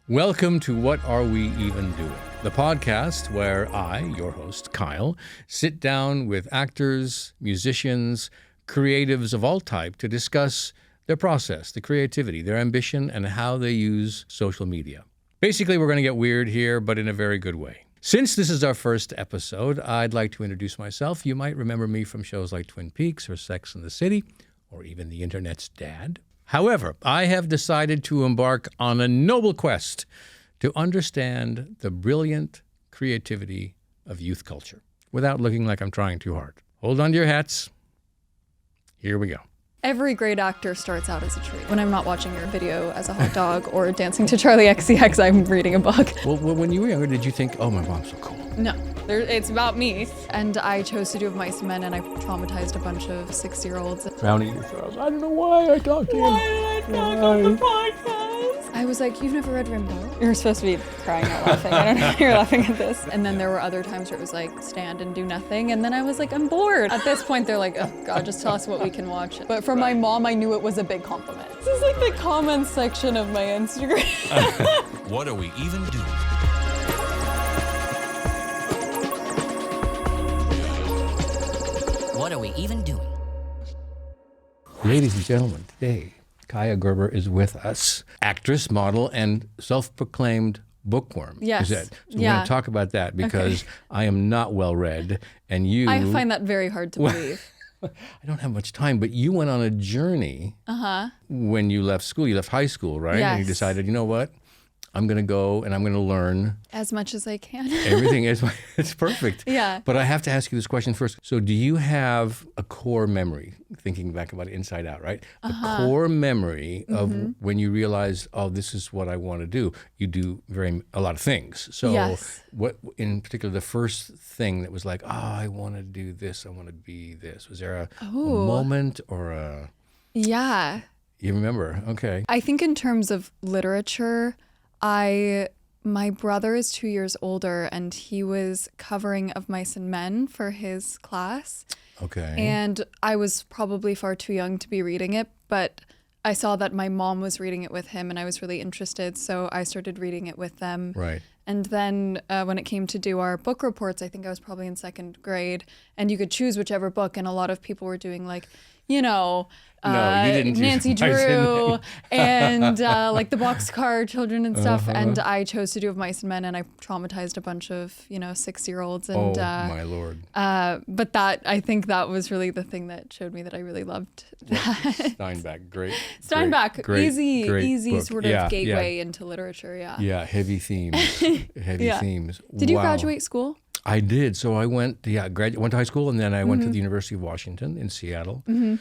Welcome to What Are We Even Doing? The podcast where I, your host, Kyle, sit down with actors, musicians, creatives of all type to discuss their process, their creativity, their ambition, and how they use social media. Basically, we're going to get weird here, but in a very good way. Since this is our first episode, I'd like to introduce myself. You might remember me from shows like Twin Peaks or Sex and the City, or even the internet's dad. However, I have decided to embark on a noble quest to understand the brilliant creativity of youth culture without looking like I'm trying too hard. Hold on to your hats. Here we go. Every great actor starts out as a tree. When I'm not watching your video as a hot dog or dancing to Charlie XCX, I'm reading a book. Well, when you were younger, did you think, oh, my mom's so cool? No, it's about me. And I chose to do Mice and Men, and I traumatized a bunch of 6-year-olds. Drowning your throats. I don't know why I talked to him. Why did I talk on the podcast? I was like, you've never read Rimbaud? You're supposed to be crying or laughing. I don't know if you're laughing at this. And then there were other times where it was like, stand and do nothing. And then I was like, I'm bored. At this point, they're like, oh God, just tell us what we can watch. But from my mom, I knew it was a big compliment. This is like the comments section of my Instagram. What are we even doing? What are we even doing? Ladies and gentlemen, today, Kaia Gerber is with us, actress, model, and self-proclaimed bookworm. Yes. Is it? So we're going to talk about that because I am not well-read, and you... I find that very hard to believe. I don't have much time, but you went on a journey when you left school. You left high school, right? Yes. And you decided, you know what? I'm going to go and I'm going to learn As much as I can. everything. It's perfect. Yeah. But I have to ask you this question first. So do you have a core memory, thinking back about it inside out, right? The core memory of when you realized, oh, this is what I want to do. You do a lot of things. So Yes. what, in particular, the first thing that was like, oh, I want to do this. I want to be this. Was there a moment or a... Yeah. You remember? Okay. I think in terms of literature, my brother is 2 years older, and he was covering Of Mice and Men for his class. Okay. And I was probably far too young to be reading it, but I saw that my mom was reading it with him, and I was really interested, so I started reading it with them. Right. And then when it came to do our book reports, I think I was probably in second grade, and you could choose whichever book, and a lot of people were doing like, you know, No, you didn't Nancy choose Mice and Drew Men. and like the Boxcar Children and stuff. And I chose to do Of Mice and Men, and I traumatized a bunch of, 6-year-olds. And, my Lord. But I think that was really the thing that showed me that I really loved that. Steinbeck, great. Steinbeck, great, easy book. sort of gateway into literature. Yeah. Yeah, heavy themes. Themes. Did you graduate school? I did. So I went to high school, and then I went to the University of Washington in Seattle, and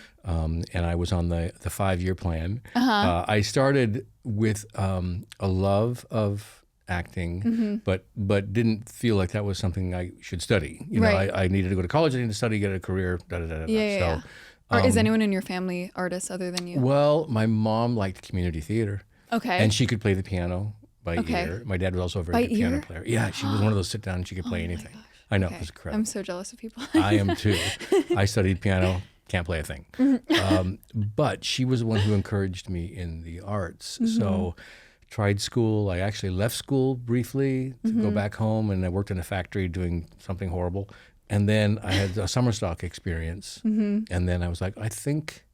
I was on the 5-year plan. I started with a love of acting, but didn't feel like that was something I should study. You know, Right. I needed to go to college, I needed to study, get a career, Yeah. Or is anyone in your family artists other than you? Well, my mom liked community theater. Okay. And she could play the piano by ear. My dad was also a very good piano player. Yeah, she was one of those sit down and she could play anything. I know, it was incredible. I'm so jealous of people. I am too. I studied piano, can't play a thing. But she was the one who encouraged me in the arts. So tried school. I actually left school briefly to go back home, and I worked in a factory doing something horrible. And then I had a summer stock experience. And then I was like, I think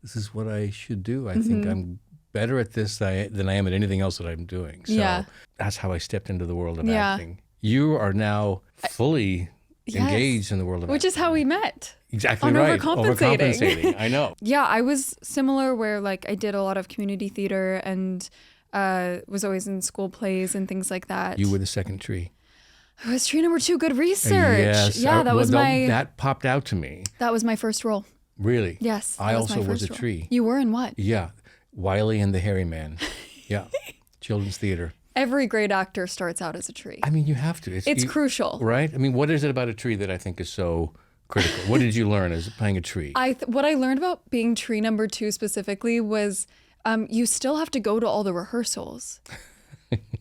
this is what I should do. I think I'm better at this than I am at anything else that I'm doing. So that's how I stepped into the world of acting. You are now fully engaged in the world of acting. Which is how we met. Exactly on right. Overcompensating. I know. Yeah, I was similar where like I did a lot of community theater and was always in school plays and things like that. You were the second tree. I was tree number 2, good research. Yes. Yeah, that popped out to me. That was my first role. Really? Yes. I also was a tree. You were in what? Yeah. Wiley and the Hairy Man. Yeah. Children's theater. Every great actor starts out as a tree. I mean, you have to. It's crucial. Right? I mean, what is it about a tree that I think is so critical? What did you learn as playing a tree? What I learned about being tree number 2 specifically was you still have to go to all the rehearsals.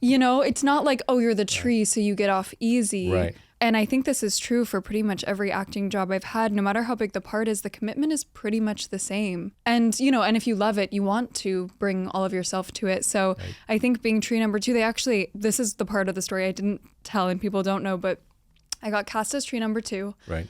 You know, it's not like, oh, you're the tree, so you get off easy. Right. And I think this is true for pretty much every acting job I've had. No matter how big the part is, the commitment is pretty much the same. And, and if you love it, you want to bring all of yourself to it. So I think being tree number 2, this is the part of the story I didn't tell and people don't know, but I got cast as tree number 2. Right.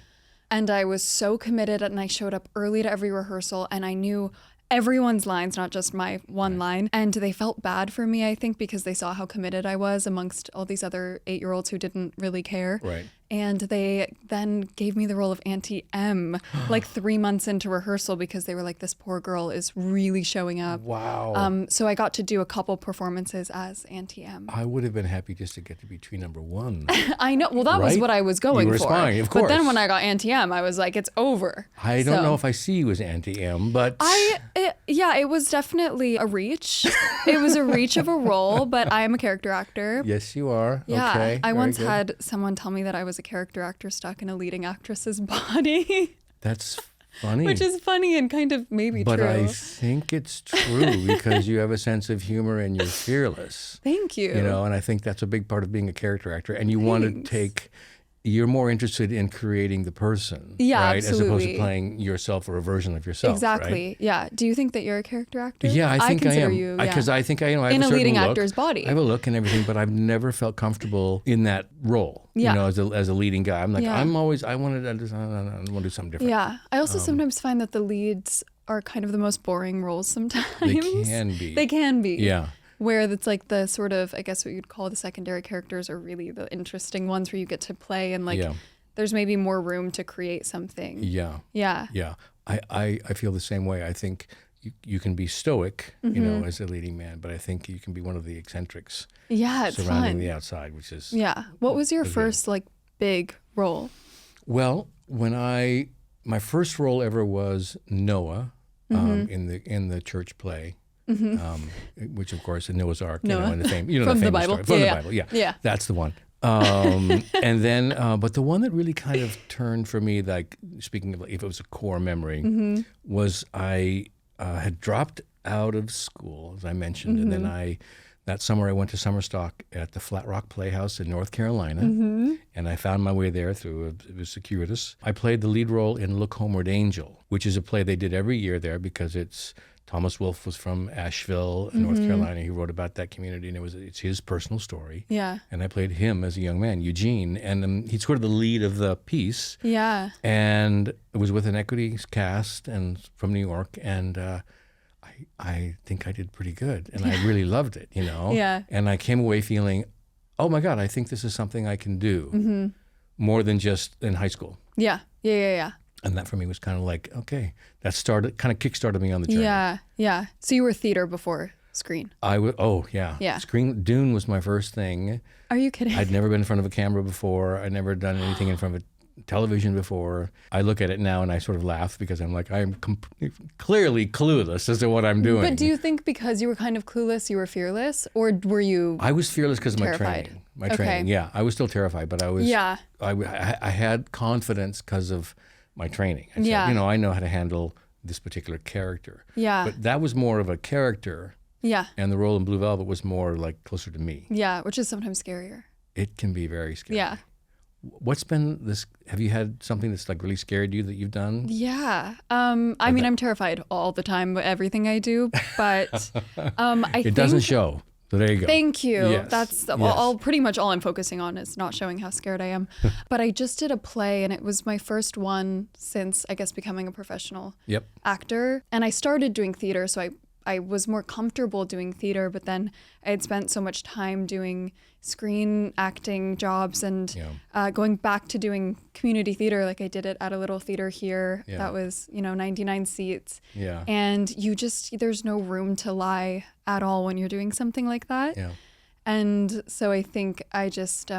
And I was so committed, and I showed up early to every rehearsal, and I knew everyone's lines, not just my one line. And they felt bad for me, I think, because they saw how committed I was amongst all these other 8-year-olds who didn't really care. Right. And they then gave me the role of Auntie M like 3 months into rehearsal because they were like, this poor girl is really showing up. Wow. So I got to do a couple performances as Auntie M. I would have been happy just to get to be tree number 1. I know. Well, that was what I was going You were for. aspiring, of course. But then when I got Auntie M, I was like, it's over. I don't know if I see you as Auntie M, but... It was definitely a reach. It was a reach of a role, but I am a character actor. Yes, you are. Yeah. Okay. I very once good. had someone tell me that I was a character actor stuck in a leading actress's body. That's funny. Which is funny and kind of maybe but true. I think it's true because you have a sense of humor and you're fearless. Thank you. And I think that's a big part of being a character actor. And you want to take... You're more interested in creating the person, right? Absolutely. As opposed to playing yourself or a version of yourself. Exactly. Right? Yeah. Do you think that you're a character actor? Yeah, I think I consider am. you. Because I think I have in a a certain leading look. actor's body. I have a look and everything, but I've never felt comfortable in that role. Yeah. As a leading guy, I'm like, Yeah. I want to do something different. Yeah. I also sometimes find that the leads are kind of the most boring roles sometimes. They can be. They can be. Yeah. Where it's like the sort of, I guess what you'd call the secondary characters are really the interesting ones where you get to play and there's maybe more room to create something. Yeah. Yeah. Yeah. I feel the same way. I think you can be stoic, as a leading man, but I think you can be one of the eccentrics. Yeah, it's surrounding fun. the outside, which is What was your first big role? Well, my first role ever was Noah in the church play. Which of course in Noah's Ark, Noah. in the fame, From the the famous Bible. story. From Yeah, the Bible, yeah. That's the one. And then, but the one that really kind of turned for me, like speaking of if it was a core memory, was I had dropped out of school, as I mentioned, and then that summer I went to summer stock at the Flat Rock Playhouse in North Carolina, and I found my way there through it was circuitous. I played the lead role in Look Homeward Angel, which is a play they did every year there because Thomas Wolfe was from Asheville, North Carolina. He wrote about that community, and it's his personal story. Yeah. And I played him as a young man, Eugene, and he's sort of the lead of the piece. Yeah. And it was with an equity cast and from New York, and I think I did pretty good, and I really loved it, Yeah. And I came away feeling, oh my God, I think this is something I can do more than just in high school. Yeah. And that for me was kind of like, okay, that kick-started me on the journey. Yeah. So you were theater before screen? Yeah. Dune was my first thing. Are you kidding? I'd never been in front of a camera before. I'd never done anything in front of a television before. I look at it now and I sort of laugh because I'm like, I'm clearly clueless as to what I'm doing. But do you think because you were kind of clueless, you were fearless? Or were you I was fearless because of my terrified? training. My training, yeah. I was still terrified, but I was. Yeah. I had confidence because of my training. I said, Yeah. I know how to handle this particular character. Yeah. But that was more of a character. Yeah. And the role in Blue Velvet was more like closer to me. Yeah, which is sometimes scarier. It can be very scary. Yeah. What's been this? Have you had something that's like really scared you that you've done? Yeah. I mean, I'm terrified all the time with everything I do, but It doesn't show. So there you go. Thank you. Yes. That's Yes. pretty much all I'm focusing on is not showing how scared I am. But I just did a play, and it was my first one since, I guess, becoming a professional actor. And I started doing theater, so I was more comfortable doing theater, but then I had spent so much time doing screen acting jobs and going back to doing community theater. Like I did it at a little theater here that was, 99 seats. Yeah. And there's no room to lie at all when you're doing something like that. Yeah. And so I think I just,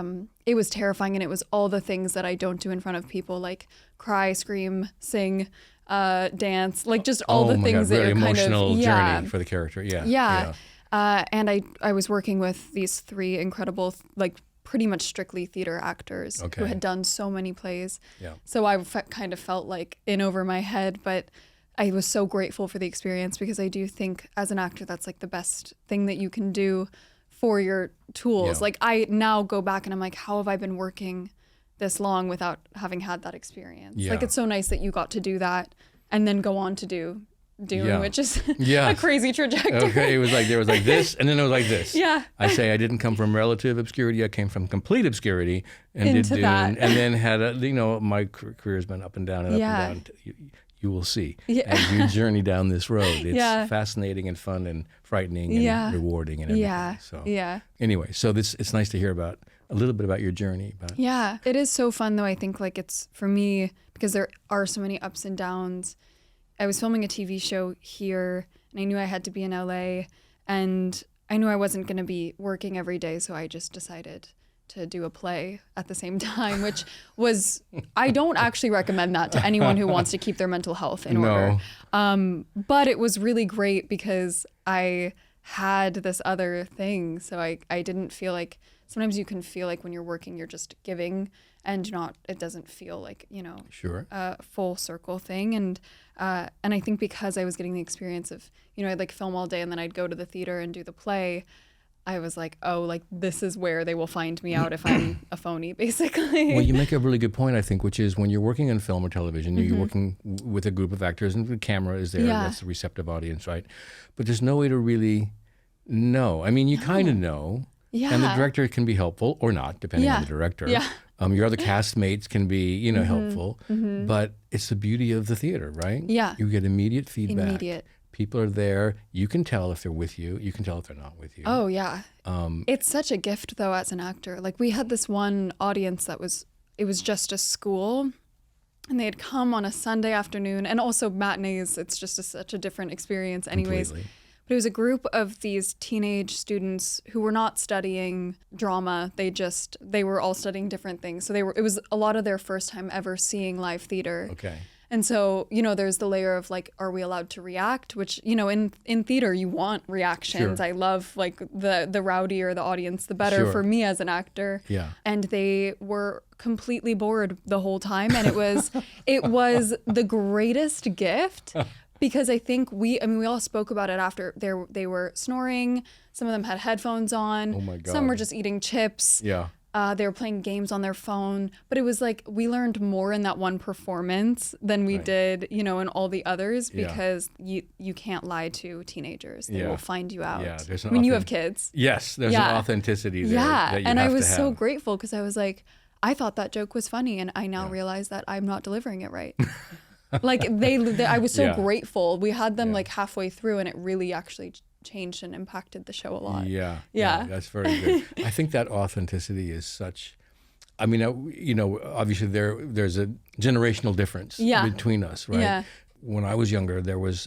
it was terrifying, and it was all the things that I don't do in front of people, like cry, scream, sing, dance, like just all the things that very you're kind emotional of journey for the character. Yeah. And I was working with these three incredible, like pretty much strictly theater actors who had done so many plays. Yeah. So I kind of felt like in over my head, but I was so grateful for the experience because I do think as an actor, that's like the best thing that you can do for your tools. Yeah. Like I now go back and I'm like, how have I been working this long without having had that experience. Yeah. Like, it's so nice that you got to do that and then go on to do Dune, which is a crazy trajectory. Okay, there was like this, and then it was like this. Yeah. I say I didn't come from relative obscurity. I came from complete obscurity and Into did Dune, that. and then had my career has been up and down and up and down. You will see as you journey down this road. It's fascinating and fun and frightening and rewarding and everything. So anyway, so it's nice to hear about a little bit about your journey. Yeah, it is so fun though. I think like it's for me because there are so many ups and downs. I was filming a TV show here and I knew I had to be in LA and I knew I wasn't going to be working every day. So I just decided to do a play at the same time, which was, I don't actually recommend that to anyone who wants to keep their mental health in order. But it was really great because I had this other thing. So I didn't feel like, sometimes you can feel like when you're working, you're just giving and it doesn't feel like, a full circle thing. And I think because I was getting the experience of, I'd like film all day and then I'd go to the theater and do the play, I was like, oh, like this is where they will find me out if I'm a phony, basically. Well, you make a really good point, I think, which is when you're working on film or television, you're working with a group of actors and the camera is there. That's the receptive audience, right? But there's no way to really know. I mean, you kind of know. Yeah. And the director can be helpful or not, depending on the director. Yeah. Your other castmates can be, helpful. But it's the beauty of the theater, right? Yeah. You get immediate feedback. People are there. You can tell if they're with you. You can tell if they're not with you. Oh, yeah. It's such a gift, though, as an actor. Like, we had this one audience it was just a school. And they had come on a Sunday afternoon. And also matinees, it's just such a different experience anyways. Completely. But it was a group of these teenage students who were not studying drama. They were all studying different things. So it was a lot of their first time ever seeing live theater. Okay. And so, there's the layer of like, are we allowed to react? Which, in theater, you want reactions. Sure. I love like the rowdier the audience, the better for me as an actor. Yeah. And they were completely bored the whole time. And it was the greatest gift. Because I think we all spoke about it after they were snoring. Some of them had headphones on. Oh my God. Some were just eating chips. Yeah. They were playing games on their phone. But it was like we learned more in that one performance than we did, in all the others because you can't lie to teenagers. They will find you out. Yeah, when you have kids. Yes, there's an authenticity there. Yeah, and I was so grateful because I was like, I thought that joke was funny and I now realize that I'm not delivering it right. Like I was so grateful. We had them like halfway through and it really actually changed and impacted the show a lot. Yeah, that's very good. I think that authenticity is such, I mean, obviously there's a generational difference between us, right? Yeah. When I was younger,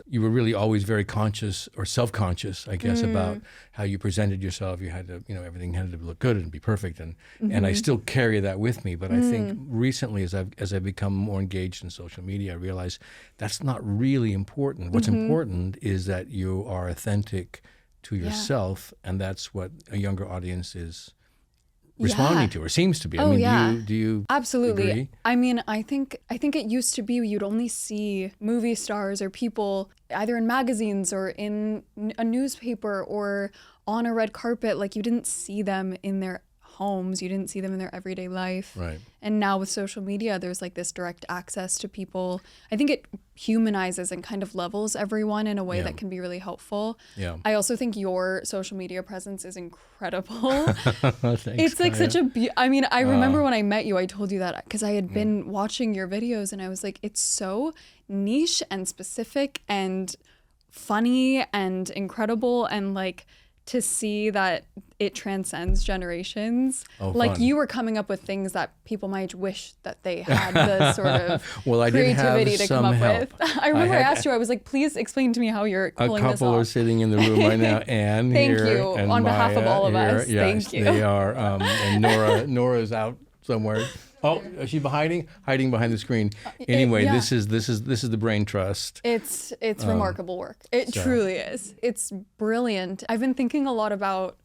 you were really always very conscious or self-conscious, I guess, about how you presented yourself. You had to, everything had to look good and be perfect, and I still carry that with me. But I think recently, as I've become more engaged in social media, I realize that's not really important. What's important is that you are authentic to yourself, and that's what a younger audience is responding to or seems to be. Do you absolutely agree? I mean, I think it used to be you'd only see movie stars or people either in magazines or in a newspaper or on a red carpet. Like you didn't see them in their homes, you didn't see them in their everyday life. Right. And now with social media, there's like this direct access to people. I think it humanizes and kind of levels everyone in a way that can be really helpful. Yeah. I also think your social media presence is incredible. Thanks, it's like such a I remember when I met you, I told you that because I had been watching your videos and I was like, it's so niche and specific and funny and incredible, and like to see that it transcends generations. Like fun. You were coming up with things that people might wish that they had the sort of creativity to come up with. I remember I asked you, I was like, please explain to me how you're pulling this off. A couple are sitting in the room right now, Anne Thank here, you, and on behalf Maya of all of here. us. Yes, Thank you. They are, and Nora's out somewhere. Oh, is she hiding behind the screen? Anyway, this is the Brain Trust. It's remarkable work. It truly is. It's brilliant. I've been thinking a lot about,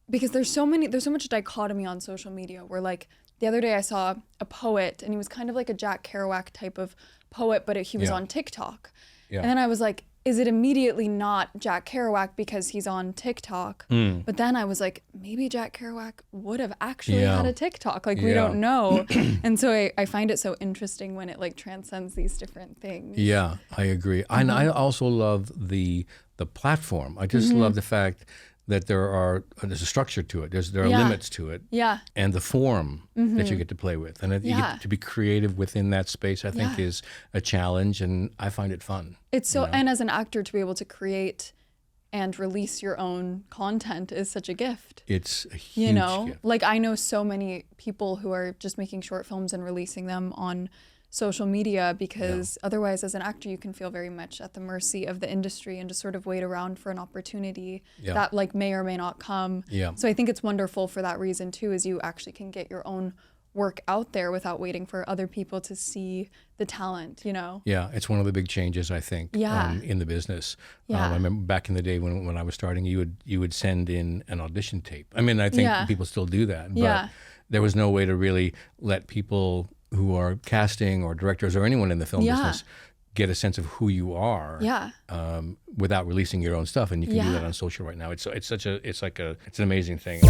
because there's so much dichotomy on social media where like the other day I saw a poet and he was kind of like a Jack Kerouac type of poet, but he was on TikTok. Yeah. And then I was like, is it immediately not Jack Kerouac because he's on TikTok? But then I was like, maybe Jack Kerouac would have actually had a TikTok. Like, we don't know. And so I find it so interesting when it like transcends these different things. Yeah, I agree. And I also love the platform. I just love the fact that there's a structure to it. There are limits to it. Yeah. And the form that you get to play with. And you get to be creative within that space, I think is a challenge, and I find it fun. It's so, and as an actor to be able to create and release your own content is such a gift. It's a huge gift. Like I know so many people who are just making short films and releasing them on social media because otherwise as an actor you can feel very much at the mercy of the industry and just sort of wait around for an opportunity that like may or may not come. So I think it's wonderful for that reason too, is you actually can get your own work out there without waiting for other people to see the talent, Yeah, it's one of the big changes, I think, in the business. I remember back in the day when I was starting, you would send in an audition tape. I mean, I think people still do that, but there was no way to really let people who are casting or directors or anyone in the film business get a sense of who you are without releasing your own stuff. And you can do that on social right now. It's an amazing thing.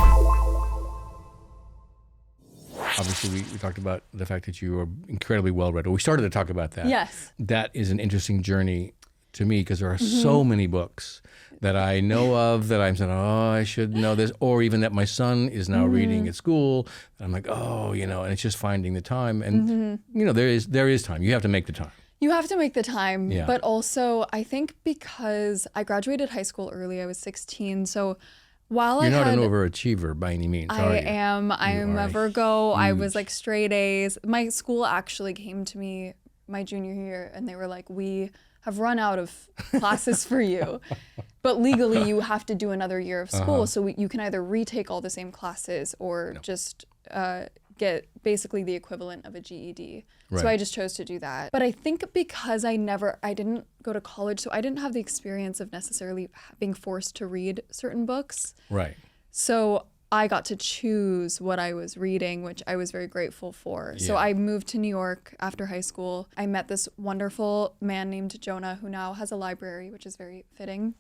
Obviously, we talked about the fact that you are incredibly well-read. We started to talk about that. Yes. That is an interesting journey to me because there are so many books that I know of that I'm saying, oh, I should know this, or even that my son is now reading at school. And I'm like, oh, and it's just finding the time. And, there is time. You have to make the time. You have to make the time. But also, I think because I graduated high school early, I was 16. So while You're not an overachiever by any means, are you? I'm a Virgo. I was like straight A's. My school actually came to me my junior year and they were like, we have run out of classes for you, but legally you have to do another year of school. So you can either retake all the same classes or just get basically the equivalent of a GED. So I just chose to do that. But I think because I didn't go to college, so I didn't have the experience of necessarily being forced to read certain books. Right. So I got to choose what I was reading, which I was very grateful for. So I moved to New York after high school. I met this wonderful man named Jonah who now has a library, which is very fitting.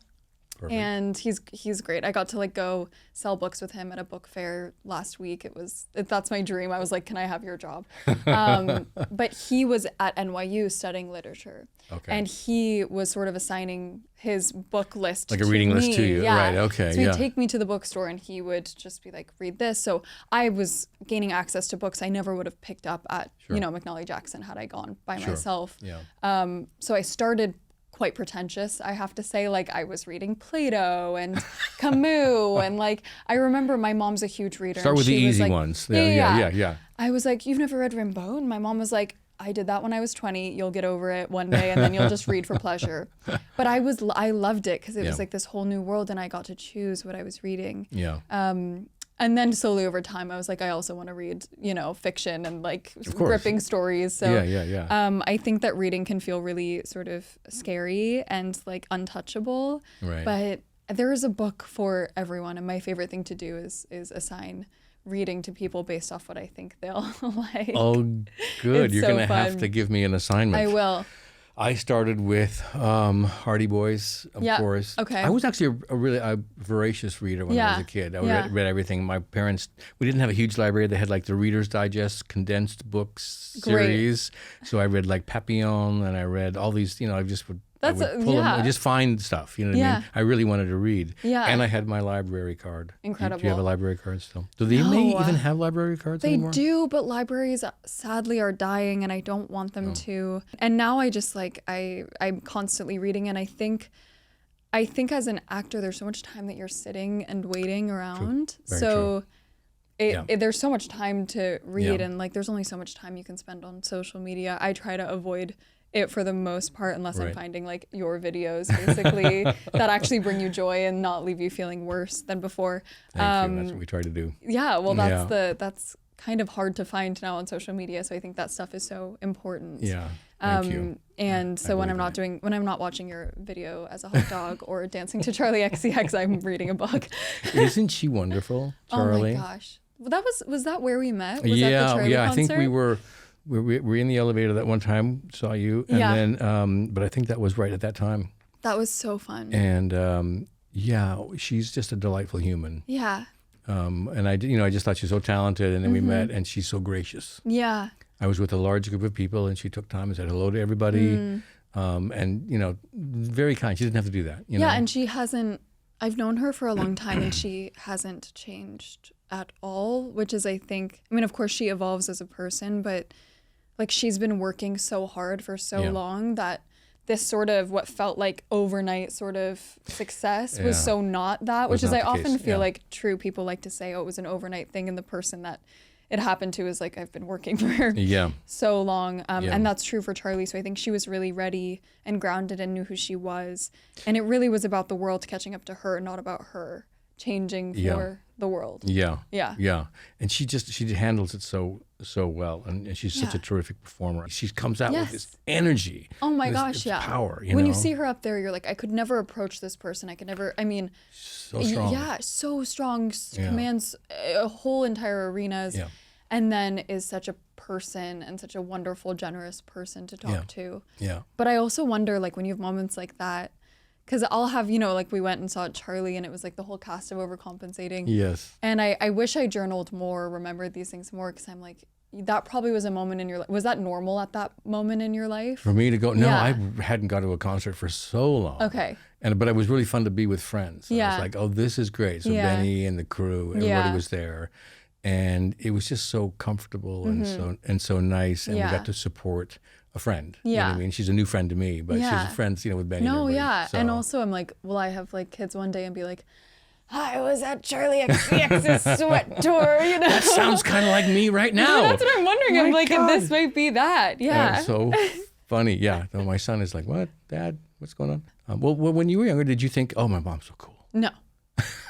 Perfect. And he's great. I got to like go sell books with him at a book fair last week. That's my dream. I was like, can I have your job? But he was at NYU studying literature. Okay. And he was sort of assigning his book list to me. Like a reading list to you, right, okay. So he'd take me to the bookstore and he would just be like, read this. So I was gaining access to books I never would have picked up at, McNally Jackson had I gone by myself. So I started quite pretentious, I have to say. Like I was reading Plato and Camus and like I remember my mom's a huge reader. Start with the easy ones. Yeah. I was like, you've never read Rimbaud? And my mom was like, I did that when I was 20. You'll get over it one day and then you'll just read for pleasure. But I loved it because it was like this whole new world and I got to choose what I was reading. And then slowly over time, I was like, I also want to read, fiction and like gripping stories. So I think that reading can feel really sort of scary and like untouchable. Right. But there is a book for everyone. And my favorite thing to do is assign reading to people based off what I think they'll like. Oh, good. You're going to have to give me an assignment. I will. I started with Hardy Boys, of course. Okay. I was actually a really voracious reader when I was a kid. I read everything. My parents, we didn't have a huge library. They had like the Reader's Digest condensed books series. So I read like Papillon and I read all these, I just would pull them and just find stuff, I mean? I really wanted to read. Yeah. And I had my library card. Incredible. Do you have a library card still? Do they even have library cards anymore? They do, but libraries sadly are dying and I don't want them to. And now I just like, I'm constantly reading and I think as an actor, there's so much time that you're sitting and waiting around. So there's so much time to read and like there's only so much time you can spend on social media. I try to avoid it for the most part, unless I'm finding like your videos basically that actually bring you joy and not leave you feeling worse than before. Thank you. That's what we try to do. Yeah, well, that's kind of hard to find now on social media. So I think that stuff is so important. Yeah. Thank you. And so when I'm not watching your video as a hot dog or dancing to Charlie XCX, I'm reading a book. Isn't she wonderful, Charlie? Oh my gosh. Well, was that where we met? Was that the Charlie concert? I think we were in the elevator that one time, saw you, and then, but I think that was right at that time. That was so fun. And she's just a delightful human. Yeah. And I just thought she was so talented, and then we met, and she's so gracious. Yeah. I was with a large group of people, and she took time and said hello to everybody, and very kind. She didn't have to do that. And she hasn't. I've known her for a long time, and she hasn't changed at all. Which is, I think, of course, she evolves as a person, but like she's been working so hard for so long that this sort of what felt like overnight sort of success was so not that, which is I often feel like true people like to say, oh, it was an overnight thing, and the person that it happened to is like, I've been working for so long. And that's true for Charlie. So I think she was really ready and grounded and knew who she was. And it really was about the world catching up to her, not about her changing for the world. Yeah. And she handles it so well, and she's such a terrific performer. She comes out with this energy. Oh my gosh, power. When you see her up there, you're like, I could never approach this person. I could never. So strong. Yeah, so strong. Commands a whole entire arenas, and then is such a person and such a wonderful, generous person to talk to. Yeah. But I also wonder, like, when you have moments like that. Because I'll have, like we went and saw Charlie, and it was like the whole cast of overcompensating. Yes. And I wish I journaled more, remembered these things more, because I'm like, that probably was a moment in your life. Was that normal at that moment in your life? For me to go? No, I hadn't gone to a concert for so long. Okay. But it was really fun to be with friends. Yeah. I was like, oh, this is great. So Benny and the crew, everybody was there. And it was just so comfortable and so nice. And we got to support a friend. You know what I mean? She's a new friend to me, but she's friends, with Benny. No, and yeah. So. And also I'm like, will I have like kids one day and be like, I was at Charlie XCX's sweat tour, That sounds kind of like me right now. That's what I'm wondering. I'm like, if this might be that. Yeah. That's so funny. Yeah. So my son is like, what, Dad? What's going on? Well, when you were younger, did you think, oh, my mom's so cool? No.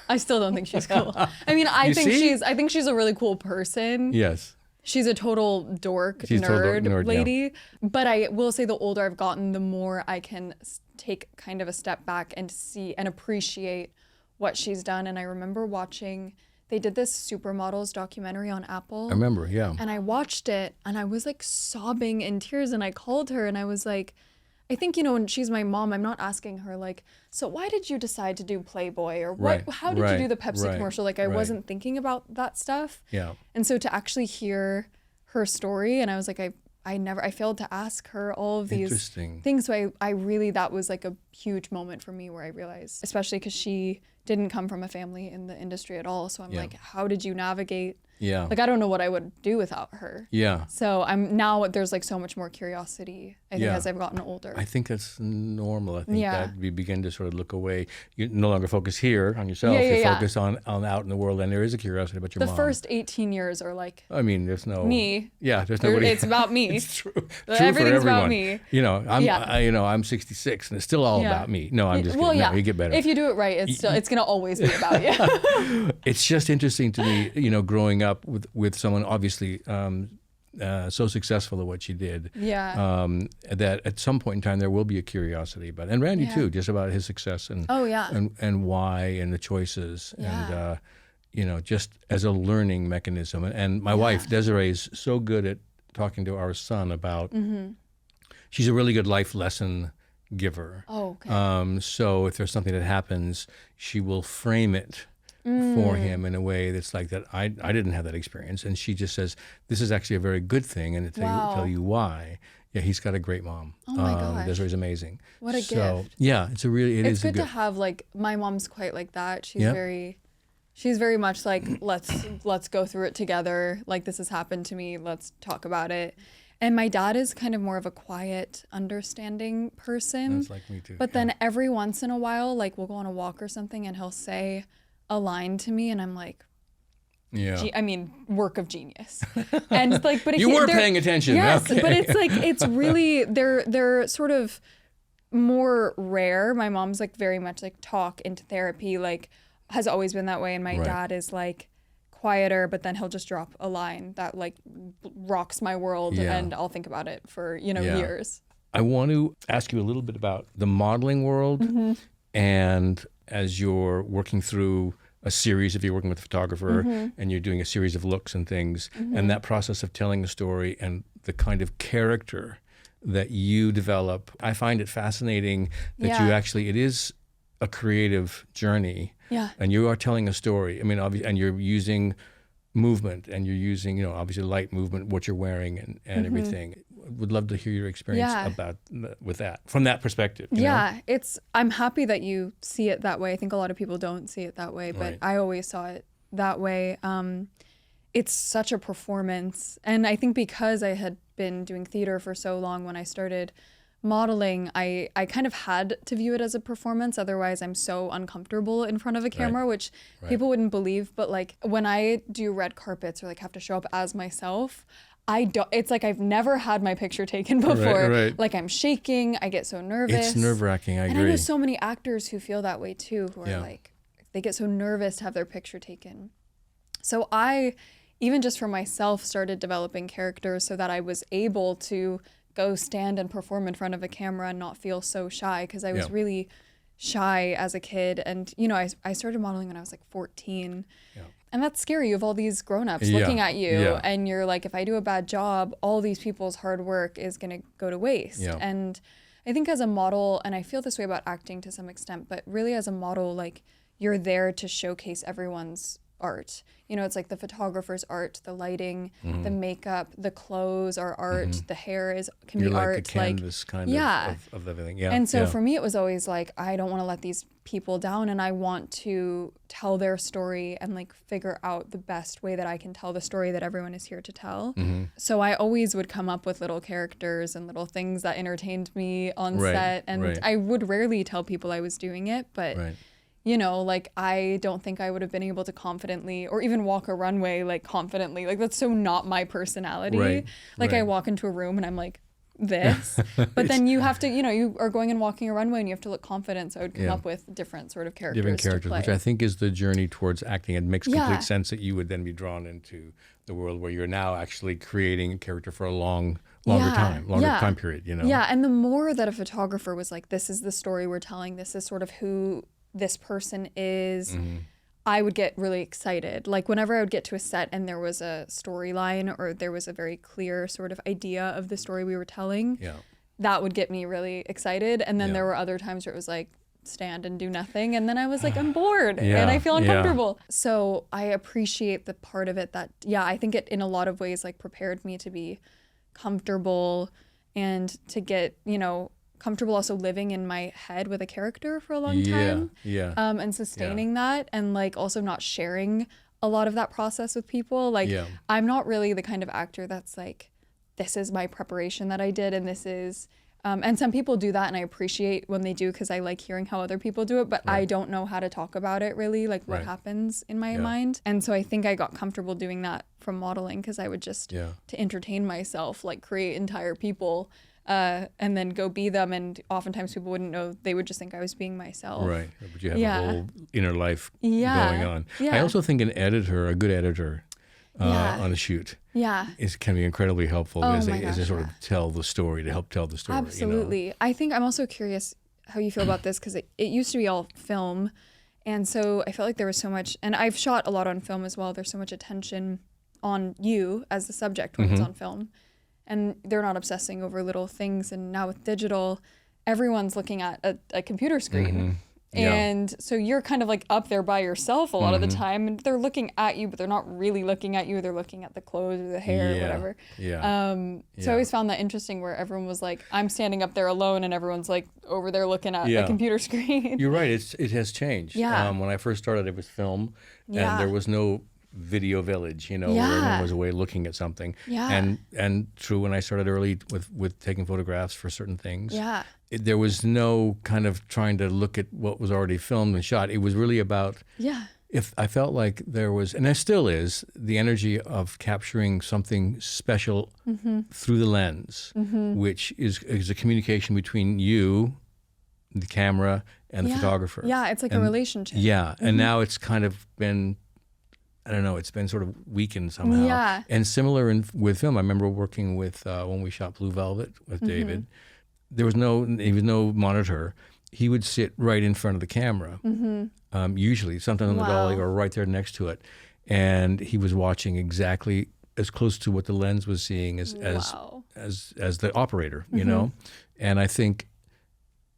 I still don't think she's cool. I think she's a really cool person. Yes. She's a total dork, nerd lady. Yeah. But I will say the older I've gotten, the more I can take kind of a step back and see and appreciate what she's done. And I remember watching, they did this Supermodels documentary on Apple. I remember, yeah. And I watched it and I was like sobbing in tears, and I called her and I was like, I think, when she's my mom, I'm not asking her like, so why did you decide to do Playboy, or how did you do the Pepsi commercial? Like I wasn't thinking about that stuff. Yeah. And so to actually hear her story, and I was like, I failed to ask her all of these things. So I really, that was like a huge moment for me where I realized, especially because she didn't come from a family in the industry at all. So I'm like, how did you navigate? Yeah. Like, I don't know what I would do without her. Yeah. So there's like so much more curiosity, I think, as I've gotten older. I think that's normal. I think that we begin to sort of look away. You no longer focus here on yourself. You focus on out in the world, and there is a curiosity about your mom. The first 18 years are like, there's no me. Yeah, there's nobody. It's about me. It's true. Everything's for about me. I'm 66, and it's still all about me. No, I'm just kidding. Well, no, you get better. If you do it right, it's gonna always be about you. It's just interesting to me, growing up with someone obviously so successful at what she did. Yeah. That at some point in time there will be a curiosity about, and Randy too, just about his success and and why and the choices and just as a learning mechanism. And my wife Desiree is so good at talking to our son about. She's a really good life lesson giver. Oh, okay. So if there's something that happens, she will frame it for him in a way that's like that. I didn't have that experience, and she just says this is actually a very good thing, and to tell you why. Yeah, he's got a great mom. Oh my gosh, Desiree's amazing. What a gift. Yeah, it's good to have, like, my mom's quite like that. She's very much like, let's go through it together. Like, this has happened to me. Let's talk about it. And my dad is kind of more of a quiet, understanding person. That's like me too. But then every once in a while, like, we'll go on a walk or something, and he'll say a line to me, and I'm like, work of genius. And like, but you were paying attention. Yes, okay. But it's like, it's really, they're sort of more rare. My mom's like very much like talk into therapy, like has always been that way. And my dad is like quieter, but then he'll just drop a line that like rocks my world, and I'll think about it for, years. I want to ask you a little bit about the modeling world, and as you're working through a series, if you're working with a photographer and you're doing a series of looks and things, and that process of telling a story and the kind of character that you develop. I find it fascinating that you actually, it is a creative journey. Yeah. And you are telling a story. I mean, obviously, and you're using movement, and you're using, you know, obviously light movement, what you're wearing and everything. Would love to hear your experience about with that, from that perspective. You know? I'm happy that you see it that way. I think a lot of people don't see it that way, but I always saw it that way. It's such a performance. And I think because I had been doing theater for so long, when I started modeling, I kind of had to view it as a performance. Otherwise, I'm so uncomfortable in front of a camera, which people wouldn't believe. But like when I do red carpets or like have to show up as myself, it's like I've never had my picture taken before. Like I'm shaking. I get so nervous. It's nerve-wracking. I agree. And I know so many actors who feel that way too, who are like, they get so nervous to have their picture taken. So I, even just for myself, started developing characters so that I was able to go stand and perform in front of a camera and not feel so shy, because I was really shy as a kid. And, you know, I started modeling when I was like 14. And that's scary. You have all these grown-ups looking at you and you're like, if I do a bad job, all these people's hard work is going to go to waste. And I think as a model, and I feel this way about acting to some extent, but really as a model, like you're there to showcase everyone's art. You know, it's like the photographer's art, the lighting, the makeup, the clothes are art, the hair can be art. Like a canvas kind of everything. And so for me, it was always like, I don't want to let these people down, and I want to tell their story and like figure out the best way that I can tell the story that everyone is here to tell. So I always would come up with little characters and little things that entertained me on set. And I would rarely tell people I was doing it, but you know, like I don't think I would have been able to confidently or even walk a runway like confidently. Like that's so not my personality. I walk into a room and I'm like this, but then you have to, you know, you are going and walking a runway and you have to look confident. So I would come up with different sort of characters. Different characters, to play. which I think is the journey towards acting. It makes complete sense that you would then be drawn into the world where you're now actually creating a character for a longer time period, you know? Yeah, and the more that a photographer was like, this is the story we're telling, this is sort of who this person is, I would get really excited. Like whenever I would get to a set and there was a storyline or there was a very clear sort of idea of the story we were telling, that would get me really excited. And then there were other times where it was like, stand and do nothing. And then I was like, I'm bored and I feel uncomfortable. So I appreciate the part of it that, I think it in a lot of ways like prepared me to be comfortable and to get, you know, comfortable also living in my head with a character for a long time and sustaining that, and like also not sharing a lot of that process with people. Like I'm not really the kind of actor that's like, this is my preparation that I did and this is and some people do that and I appreciate when they do, because I like hearing how other people do it, but I don't know how to talk about it really, like what happens in my mind. And so I think I got comfortable doing that from modeling, because I would just to entertain myself like create entire people and then go be them, and oftentimes people wouldn't know, they would just think I was being myself. Right, but you have a whole inner life going on. I also think a good editor on a shoot can be incredibly helpful as a sort of tell the story, to help tell the story. Absolutely. You know? I think I'm also curious how you feel about this, because it used to be all film, and so I felt like there was so much, and I've shot a lot on film as well, there's so much attention on you as the subject when it's on film. And they're not obsessing over little things. And now with digital, everyone's looking at a computer screen. And so you're kind of like up there by yourself a lot of the time. And they're looking at you, but they're not really looking at you. They're looking at the clothes or the hair or whatever. So I always found that interesting, where everyone was like, I'm standing up there alone and everyone's like over there looking at a computer screen. You're right. It has changed. When I first started, it was film and there was no video village, you know, where everyone was away looking at something. And true, when I started early with taking photographs for certain things, there was no kind of trying to look at what was already filmed and shot. It was really about, if I felt like there was, and there still is, the energy of capturing something special through the lens, which is a communication between you, the camera, and the photographer. It's like a relationship. And now it's kind of been, I don't know, it's been sort of weakened somehow. And similar with film. I remember working with, when we shot Blue Velvet with David, there was no monitor. He would sit right in front of the camera, usually, sometimes on the dolly or right there next to it. And he was watching exactly as close to what the lens was seeing as as the operator, you know? And I think,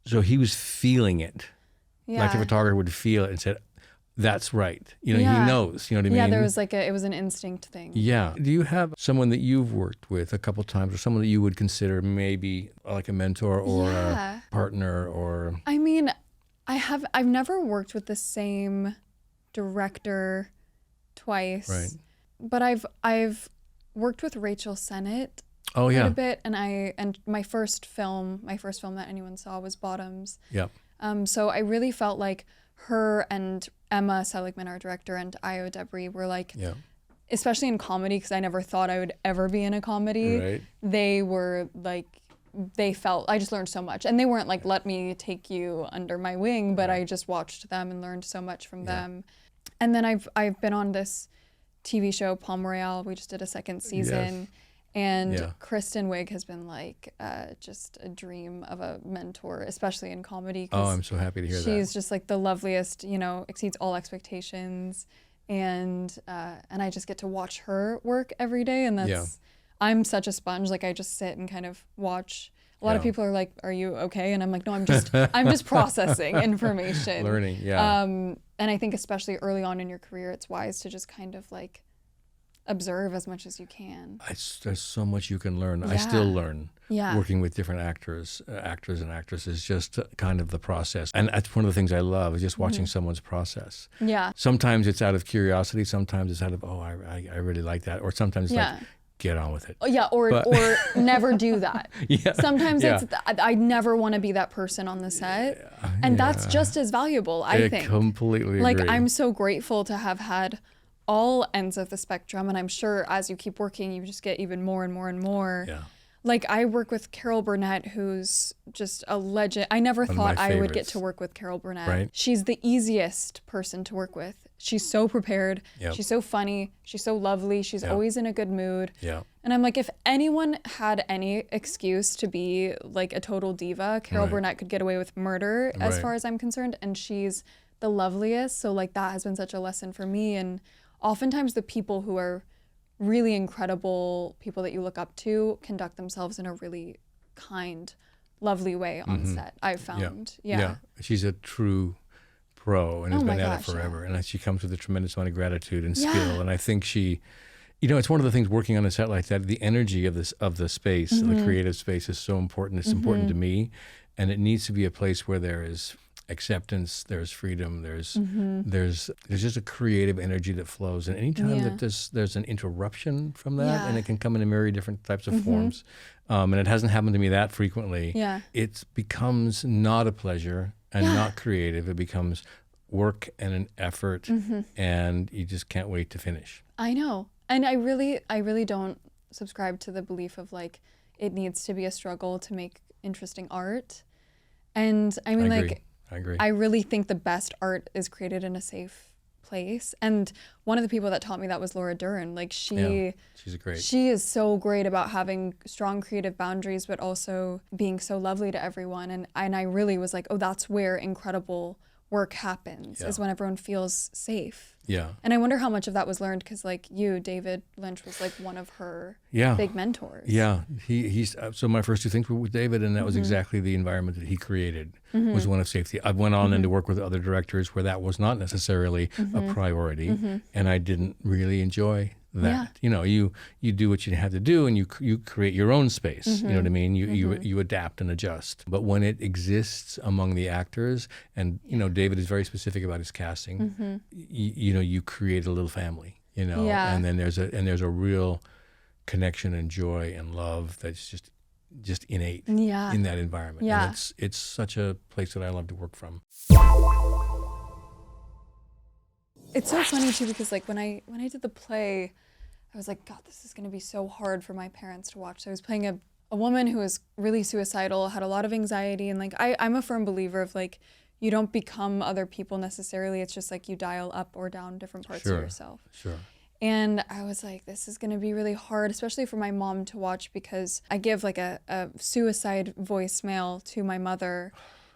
so he was feeling it. Like the photographer would feel it and said, that's right. You know, he knows, you know what I mean? Yeah, there was it was an instinct thing. Yeah. Do you have someone that you've worked with a couple times or someone that you would consider maybe like a mentor or a partner or? I mean, I've never worked with the same director twice. Right. But I've worked with Rachel Sennett quite a bit, and my first film that anyone saw was Bottoms. Yeah. So I really felt like her and Emma Seligman, our director, and Io Debris were like, especially in comedy, because I never thought I would ever be in a comedy. Right. They were like, I just learned so much. And they weren't like, let me take you under my wing, but I just watched them and learned so much from them. And then I've been on this TV show, Palm Royale. We just did a second season. Yes. And Kristen Wiig has been like just a dream of a mentor, especially in comedy. Oh, I'm so happy to hear that. She's just like the loveliest, you know, exceeds all expectations. And I just get to watch her work every day. And that's, I'm such a sponge. Like I just sit and kind of watch. A lot of people are like, are you okay? And I'm like, no, I'm just processing information. Learning, And I think especially early on in your career, it's wise to just kind of like observe as much as you can. There's so much you can learn. I still learn working with different actors and actresses, just kind of the process. And that's one of the things I love is just watching someone's process. Yeah. Sometimes it's out of curiosity. Sometimes it's out of, I really like that. Or sometimes it's like, get on with it. Yeah, or never do that. Sometimes it's, I never want to be that person on the set. And that's just as valuable, I think. I completely agree. Like, I'm so grateful to have had all ends of the spectrum. And I'm sure as you keep working, you just get even more and more and more. Yeah. Like, I work with Carol Burnett, who's just a legend. I never thought I would get to work with Carol Burnett. Right. She's the easiest person to work with. She's so prepared. She's so funny. She's so lovely. She's always in a good mood. Yeah. And I'm like, if anyone had any excuse to be like a total diva, Carol Burnett could get away with murder as far as I'm concerned. And she's the loveliest. So like that has been such a lesson for me. And oftentimes the people who are really incredible people that you look up to conduct themselves in a really kind, lovely way on set, I've found. Yeah. She's a true pro and has been at it forever. And she comes with a tremendous amount of gratitude and skill. And I think she, you know, it's one of the things working on a set like that, the energy of the space, the creative space is so important. It's important to me. And it needs to be a place where there is acceptance, there's freedom, there's just a creative energy that flows. And anytime that there's an interruption from that, and it can come in a myriad different types of forms, and it hasn't happened to me that frequently, it becomes not a pleasure and not creative. It becomes work and an effort, and you just can't wait to finish. I know. And I really don't subscribe to the belief of like, it needs to be a struggle to make interesting art. And I mean, I agree. I really think the best art is created in a safe place. And one of the people that taught me that was Laura Dern. Like she's great. She is so great about having strong creative boundaries, but also being so lovely to everyone. And I really was like, oh, that's where incredible work happens, is when everyone feels safe. Yeah. And I wonder how much of that was learned because like you, David Lynch, was like one of her big mentors. Yeah. He's so my first two things were with David, and that was exactly the environment that he created, was one of safety. I went on and to work with other directors where that was not necessarily a priority, and I didn't really enjoy that. You know, you do what you have to do, and you create your own space. You know what I mean? You adapt and adjust. But when it exists among the actors, and you know, David is very specific about his casting. You know, you create a little family. You know, and then there's a real connection and joy and love that's just innate in that environment. And it's such a place that I love to work from. It's so funny too because like when I did the play, I was like, God, this is going to be so hard for my parents to watch. So I was playing a woman who was really suicidal, had a lot of anxiety, and like I'm a firm believer of like you don't become other people necessarily. It's just like you dial up or down different parts of yourself. Sure. And I was like, this is going to be really hard, especially for my mom to watch because I give like a suicide voicemail to my mother.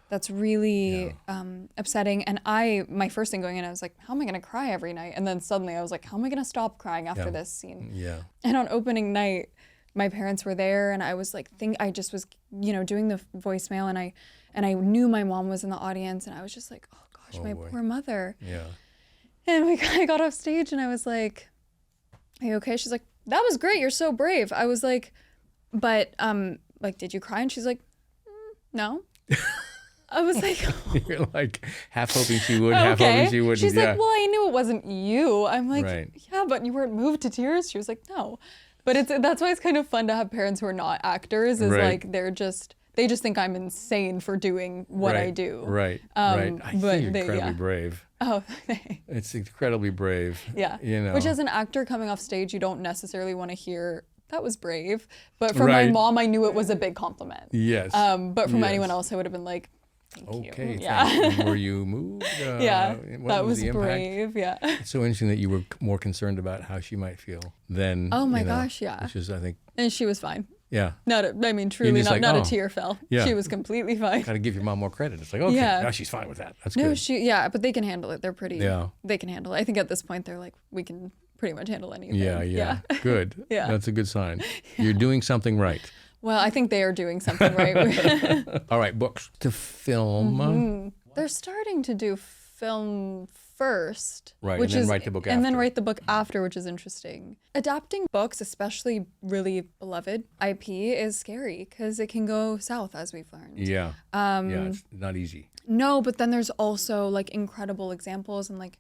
That's really upsetting. And my first thing going in, I was like, how am I going to cry every night? And then suddenly I was like, how am I going to stop crying after this scene? Yeah. And on opening night, my parents were there, and I was like, I just was, doing the voicemail, and I knew my mom was in the audience, and I was just like, oh gosh, my poor mother. Yeah. And I got off stage, and I was like, are you okay? She's like, that was great. You're so brave. I was like, but like, did you cry? And she's like, no. I was like, You're like half hoping she would, half hoping she wouldn't. She's like, well, I knew it wasn't you. I'm like, Right. yeah, but you weren't moved to tears. She was like, no. But that's why it's kind of fun to have parents who are not actors. Is like they just think I'm insane for doing what I do. Right. Right. I think you're incredibly brave. Oh, it's incredibly brave. Yeah. Which, as an actor coming off stage, you don't necessarily want to hear, that was brave. But for my mom, I knew it was a big compliment. Yes. But from anyone else, I would have been like, thank you. Okay. Yeah. Were you moved? Yeah. That was the impact? brave. Yeah. It's so interesting that you were more concerned about how she might feel than. Oh my gosh. Yeah. Which is, I think. And she was fine. Yeah. Truly, not a tear fell. Yeah. She was completely fine. Got to give your mom more credit. It's like, okay, now she's fine with that. That's No, good. but they can handle it. They're pretty, they can handle it. I think at this point they're like, we can pretty much handle anything. Yeah. Good. Yeah. That's a good sign. You're doing something right. Well, I think they are doing something right. All right, books to film. Mm-hmm. They're starting to do film first. Right, and then write the book after. And then write the book after, which is interesting. Adapting books, especially really beloved IP, is scary because it can go south, as we've learned. Yeah. It's not easy. No, but then there's also like incredible examples, and like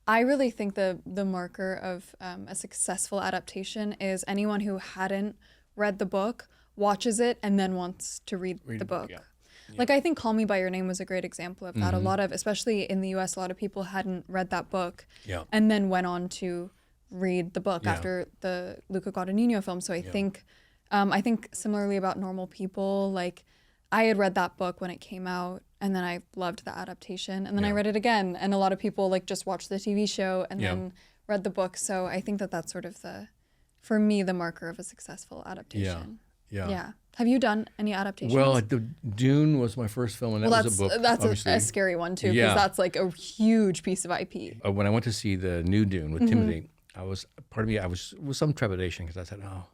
I really think the marker of a successful adaptation is anyone who hadn't read the book, watches it, and then wants to read the book. Yeah. Like, I think Call Me By Your Name was a great example of that. A lot of, especially in the US, a lot of people hadn't read that book and then went on to read the book after the Luca Guadagnino film. So I think similarly about Normal People, like I had read that book when it came out, and then I loved the adaptation, and then I read it again, and a lot of people like just watched the TV show and then read the book. So I think that's sort of for me, the marker of a successful adaptation. Yeah. Have you done any adaptations? Well, Dune was my first film, and that was a book. That's a scary one too, because that's like a huge piece of IP. When I went to see the new Dune with Timothy, I was with some trepidation, because I said, oh,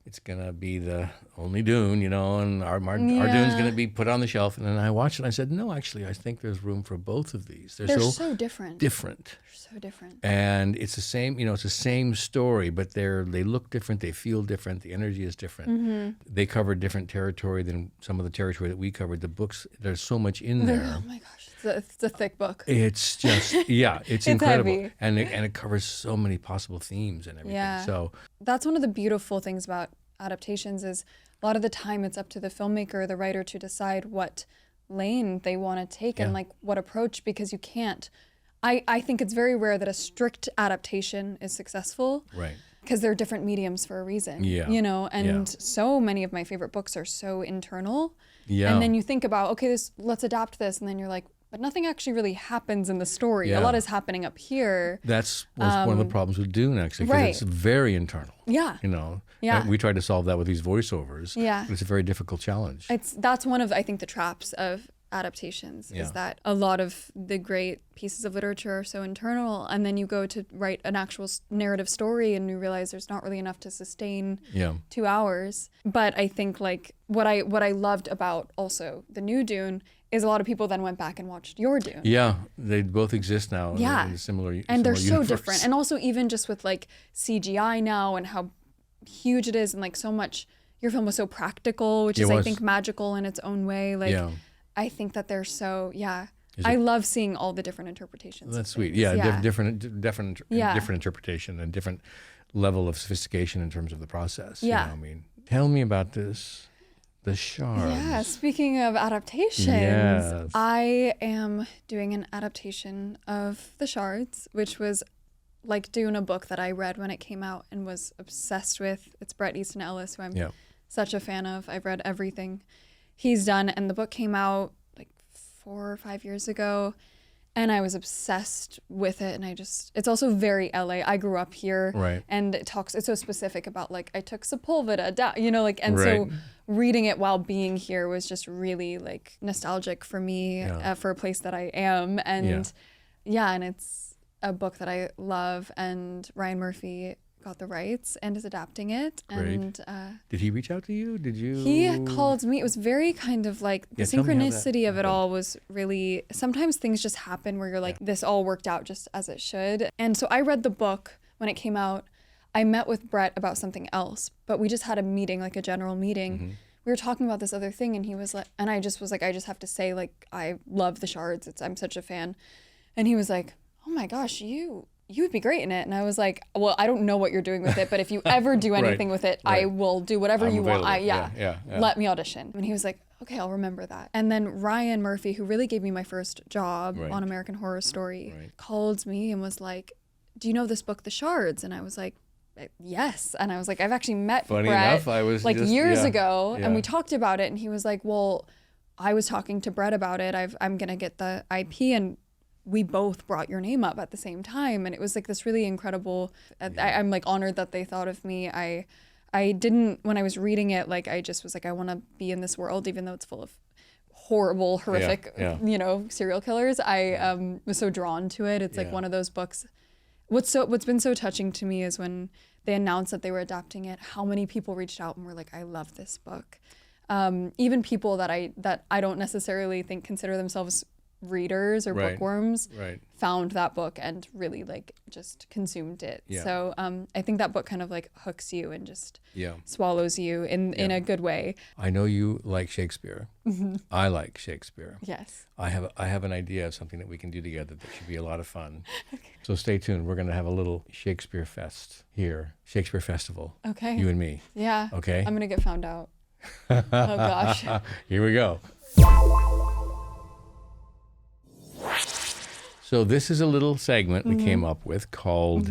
it's gonna be the only Dune, and our Dune's gonna be put on the shelf. And then I watched it, and I said, no, actually, I think there's room for both of these. They're so different. They're so different. And it's the same, it's the same story, but they look different, they feel different, the energy is different. They cover different territory than some of the territory that we covered. The books, there's so much in there. Oh my gosh, it's a thick book. It's just, it's incredible. Heavy. And it covers so many possible themes and everything. Yeah. So that's one of the beautiful things about adaptations is a lot of the time it's up to the filmmaker or the writer to decide what lane they want to take and like what approach, because you can't. I think it's very rare that a strict adaptation is successful. Right. Because they're different mediums for a reason. And so many of my favorite books are so internal. Yeah. And then you think about, okay, let's adapt this, and then you're like, but nothing actually really happens in the story. A lot is happening up here. Was one of the problems with Dune, actually, because it's very internal. Yeah. And we tried to solve that with these voiceovers. Yeah. But it's a very difficult challenge. That's one of, I think, the traps of adaptations is that a lot of the great pieces of literature are so internal, and then you go to write an actual narrative story and you realize there's not really enough to sustain 2 hours. But I think like what I loved about also the new Dune is a lot of people then went back and watched your Dune. Yeah, they both exist now in a similar and they're universe. So different. And also even just with like CGI now and how huge it is, and like so much, your film was so practical, which is I think magical in its own way. Like I think that they're so I love seeing all the different interpretations. That's sweet. Different interpretation and different level of sophistication in terms of the process. Tell me about this. The Shards. Yeah, speaking of adaptations, I am doing an adaptation of The Shards, which was like Dune, a book that I read when it came out and was obsessed with. It's Bret Easton Ellis, who I'm such a fan of. I've read everything he's done, and the book came out like 4 or 5 years ago, and I was obsessed with it. And it's also very LA. I grew up here, and it's so specific about like I took Sepulveda down, so reading it while being here was just really like nostalgic for me for a place that I am, and and it's a book that I love, and Ryan Murphy got the rights and is adapting it. Great. And Did he reach out to you? Did you? he called me. It was very kind of like the Yeah, tell me how that synchronicity of it happened. all was really, sometimes things just happen where you're like, this all worked out just as it should. And so I read the book when it came out. I met with Brett about something else, but we just had a meeting, like a general meeting. Mm-hmm. We were talking about this other thing, and he was like, and I just was like, I just have to say, like, I love the Shards. I'm such a fan. And he was like, oh my gosh, you would be great in it. And I was like, well, I don't know what you're doing with it, but if you ever do anything with it, I will do whatever I'm you want. available. Yeah. Let me audition. And he was like, okay, I'll remember that. And then Ryan Murphy, who really gave me my first job on American Horror Story, called me and was like, do you know this book, The Shards? And I was like, yes. And I was like, I've actually met Funny Brett enough, I was like just- years yeah, ago, yeah. and we talked about it. And he was like, well, I was talking to Brett about it. I'm going to get the IP, and we both brought your name up at the same time. And it was like this really incredible, I'm like honored that they thought of me. I didn't, when I was reading it, like I just was like, I want to be in this world, even though it's full of horrible, horrific, you know, serial killers. I was so drawn to it. It's like one of those books. What's been so touching to me is when they announced that they were adapting it, how many people reached out and were like, I love this book. Even people that I don't necessarily think consider themselves readers or bookworms found that book and really like just consumed it. So I think that book kind of like hooks you and just swallows you in a good way. I know you like Shakespeare. I like Shakespeare. Yes. I have an idea of something that we can do together that should be a lot of fun. So stay tuned. We're going to have a little Shakespeare Fest here, Shakespeare Festival. Okay. You and me. Yeah. Okay. I'm going to get found out. Oh gosh. Here we go. So this is a little segment we came up with called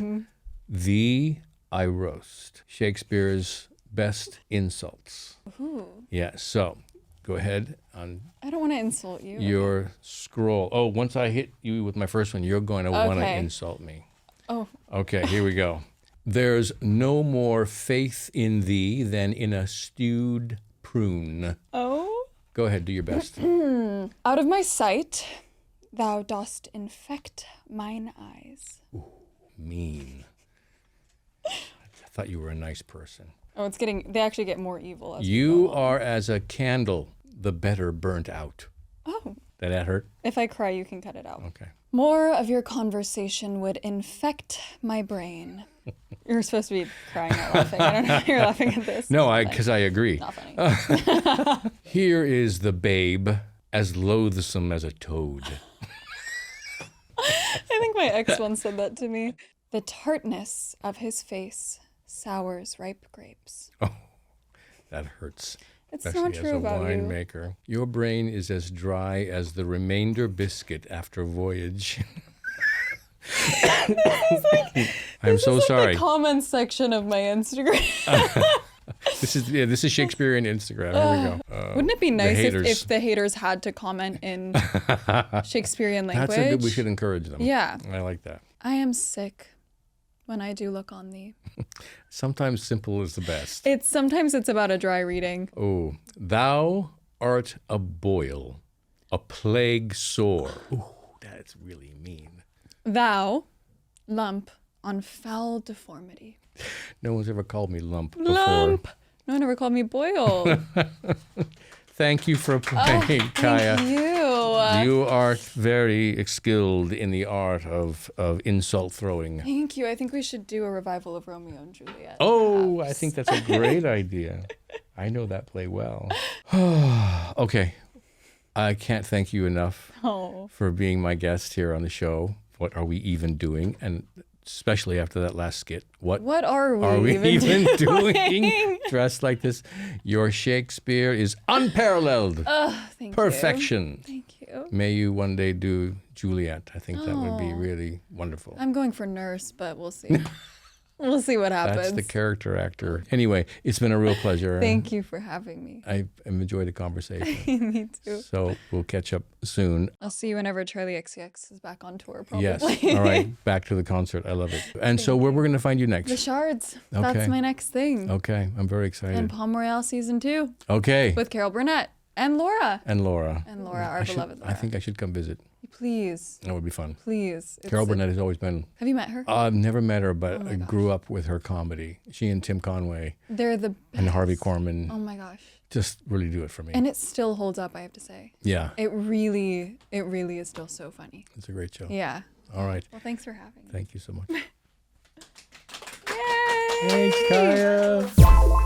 The I Roast, Shakespeare's best insults. Ooh. Yeah, so go ahead on I don't want to insult you. your scroll. Oh, once I hit you with my first one, you're going to want to insult me. Oh. Okay, here we go. There's no more faith in thee than in a stewed prune. Oh. Go ahead, do your best. Out of my sight, thou dost infect mine eyes. Ooh, mean. I thought you were a nice person. Oh, they actually get more evil as we You go on. are as a candle, the better burnt out. Oh. Did that hurt? If I cry, you can cut it out. Okay. More of your conversation would infect my brain. You're supposed to be crying, not laughing. I don't know if you're laughing at this. No, because I agree. Not funny. Here is the babe, as loathsome as a toad. I think my ex once said that to me. The tartness of his face sours ripe grapes. Oh, that hurts. It's Especially not true as a about you. winemaker. Your brain is as dry as the remainder biscuit after voyage. I'm so sorry. The comments section of my Instagram. This is Shakespearean Instagram. Here we go. Wouldn't it be nice haters. if the haters had to comment in Shakespearean language? That's a good. We should encourage them. Yeah. I like that. I am sick when I do look on thee. Sometimes simple is the best. Sometimes it's about a dry reading. Oh, thou art a boil, a plague sore. Ooh, that's really mean. Thou, lump on foul deformity. No one's ever called me lump before. Lump. No one ever called me boil. Thank you for playing, Kaia. Thank you. You are very skilled in the art of insult throwing. Thank you. I think we should do a revival of Romeo and Juliet. Oh, perhaps. I think that's a great idea. I know that play well. Okay. I can't thank you enough for being my guest here on the show. What are we even doing? And especially after that last skit. What are we even doing? Dressed like this. Your Shakespeare is unparalleled. Thank Perfection. you. Thank you. May you one day do Juliet. I think that would be really wonderful. I'm going for nurse, but we'll see. We'll see what happens. That's the character actor. Anyway, it's been a real pleasure. Thank you for having me. I've enjoyed the conversation. Me too. So we'll catch up soon. I'll see you whenever Charlie XCX is back on tour, probably. Yes. All right. Back to the concert. I love it. And so where we're going to find you next? The Shards. Okay. That's my next thing. Okay. I'm very excited. And Palm Royale Season 2 Okay. with Carol Burnett And Laura. And Laura. And Laura, our beloved Laura. I think I should come visit. Please. That would be fun. Please. Carol Burnett has always been... Have you met her? I've never met her, but I grew up with her comedy. She and Tim Conway. They're the best. And Harvey Korman. Oh my gosh. Just really do it for me. And it still holds up, I have to say. Yeah. It really is still so funny. It's a great show. Yeah. All right. Well, thanks for having me. Thank you so much. Yay! Thanks, Kaia.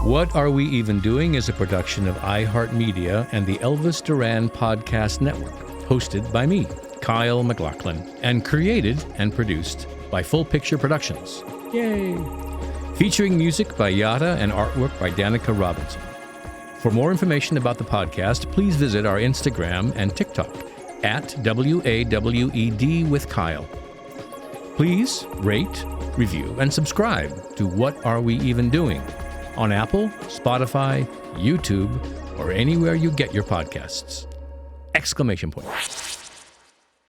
What Are We Even Doing is a production of iHeartMedia and the Elvis Duran Podcast Network, hosted by me, Kyle MacLachlan, and created and produced by Full Picture Productions. Yay! Featuring music by Yada and artwork by Danica Robinson. For more information about the podcast, please visit our Instagram and TikTok at WAWED with Kyle. Please rate, review, and subscribe to What Are We Even Doing on Apple, Spotify, YouTube, or anywhere you get your podcasts. Exclamation point.